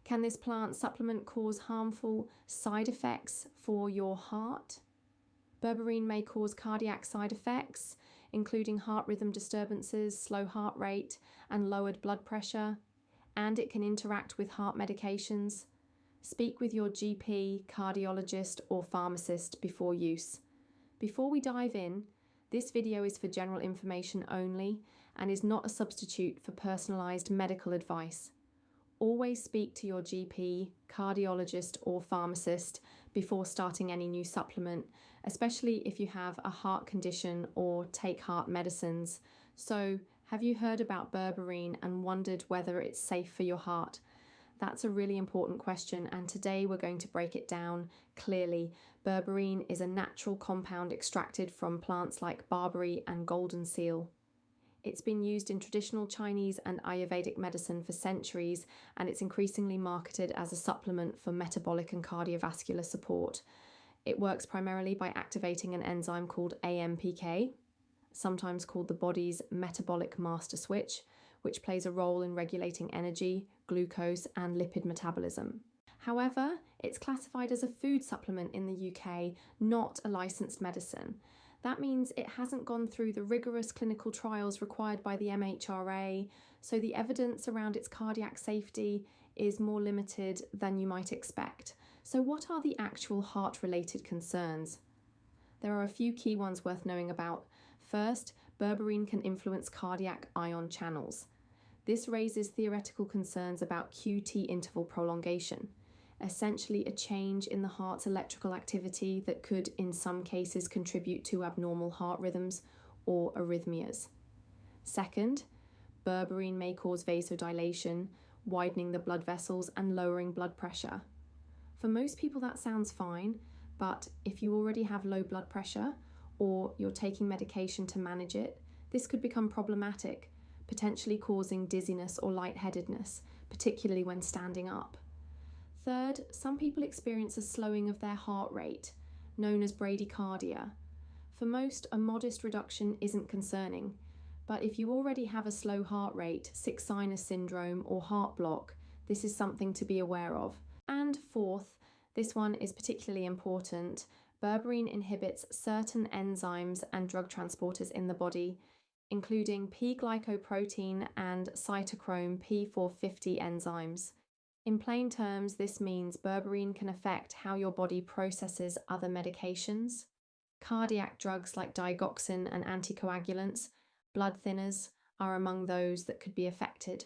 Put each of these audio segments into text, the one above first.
Can this plant supplement cause harmful side effects for your heart? Berberine may cause cardiac side effects, including heart rhythm disturbances, slow heart rate, and lowered blood pressure, and it can interact with heart medications. Speak with your GP, cardiologist, or pharmacist before use. Before we dive in, this video is for general information only and is not a substitute for personalized medical advice. Always speak to your GP, cardiologist, or pharmacist before starting any new supplement, especially if you have a heart condition or take heart medicines. So, have you heard about berberine and wondered whether it's safe for your heart? That's a really important question, and today we're going to break it down clearly. Berberine is a natural compound extracted from plants like barberry and golden seal. It's been used in traditional Chinese and Ayurvedic medicine for centuries, and it's increasingly marketed as a supplement for metabolic and cardiovascular support. It works primarily by activating an enzyme called AMPK, sometimes called the body's metabolic master switch, which plays a role in regulating energy, glucose, and lipid metabolism. However, it's classified as a food supplement in the UK, not a licensed medicine. That means it hasn't gone through the rigorous clinical trials required by the MHRA, so the evidence around its cardiac safety is more limited than you might expect. So what are the actual heart-related concerns? There are a few key ones worth knowing about. First, berberine can influence cardiac ion channels. This raises theoretical concerns about QT interval prolongation, essentially a change in the heart's electrical activity that could, in some cases, contribute to abnormal heart rhythms or arrhythmias. Second, berberine may cause vasodilation, widening the blood vessels and lowering blood pressure. For most people that sounds fine, but if you already have low blood pressure or you're taking medication to manage it, this could become problematic, potentially causing dizziness or lightheadedness, particularly when standing up. Third, some people experience a slowing of their heart rate, known as bradycardia. For most, a modest reduction isn't concerning, but if you already have a slow heart rate, sick sinus syndrome, or heart block, this is something to be aware of. And fourth, this one is particularly important, berberine inhibits certain enzymes and drug transporters in the body, including P-glycoprotein and cytochrome P450 enzymes. In plain terms, this means berberine can affect how your body processes other medications. Cardiac drugs like digoxin and anticoagulants, blood thinners, are among those that could be affected.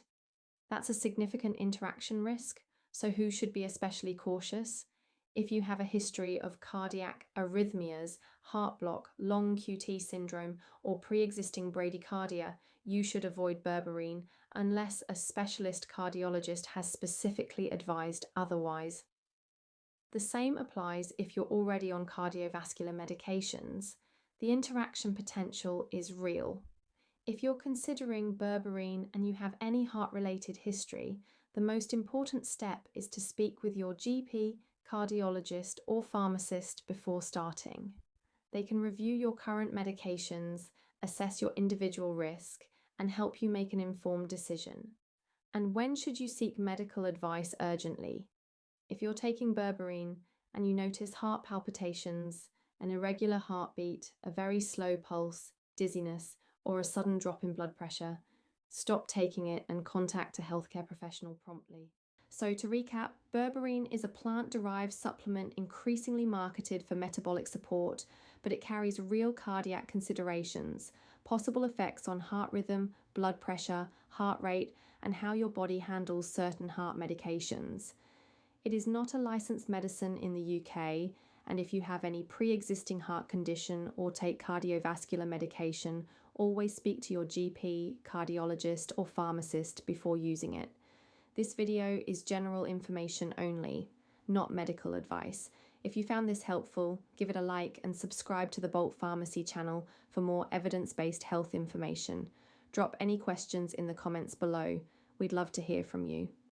That's a significant interaction risk, so who should be especially cautious? If you have a history of cardiac arrhythmias, heart block, long QT syndrome, or pre-existing bradycardia, you should avoid berberine unless a specialist cardiologist has specifically advised otherwise. The same applies if you're already on cardiovascular medications. The interaction potential is real. If you're considering berberine and you have any heart-related history, the most important step is to speak with your GP, cardiologist, or pharmacist before starting. They can review your current medications, assess your individual risk, and help you make an informed decision. And when should you seek medical advice urgently? If you're taking berberine and you notice heart palpitations, an irregular heartbeat, a very slow pulse, dizziness, or a sudden drop in blood pressure, stop taking it and contact a healthcare professional promptly. So to recap, berberine is a plant-derived supplement increasingly marketed for metabolic support, but it carries real cardiac considerations, possible effects on heart rhythm, blood pressure, heart rate, and how your body handles certain heart medications. It is not a licensed medicine in the UK, and if you have any pre-existing heart condition or take cardiovascular medication, always speak to your GP, cardiologist, or pharmacist before using it. This video is general information only, not medical advice. If you found this helpful, give it a like and subscribe to the Bolt Pharmacy channel for more evidence-based health information. Drop any questions in the comments below. We'd love to hear from you.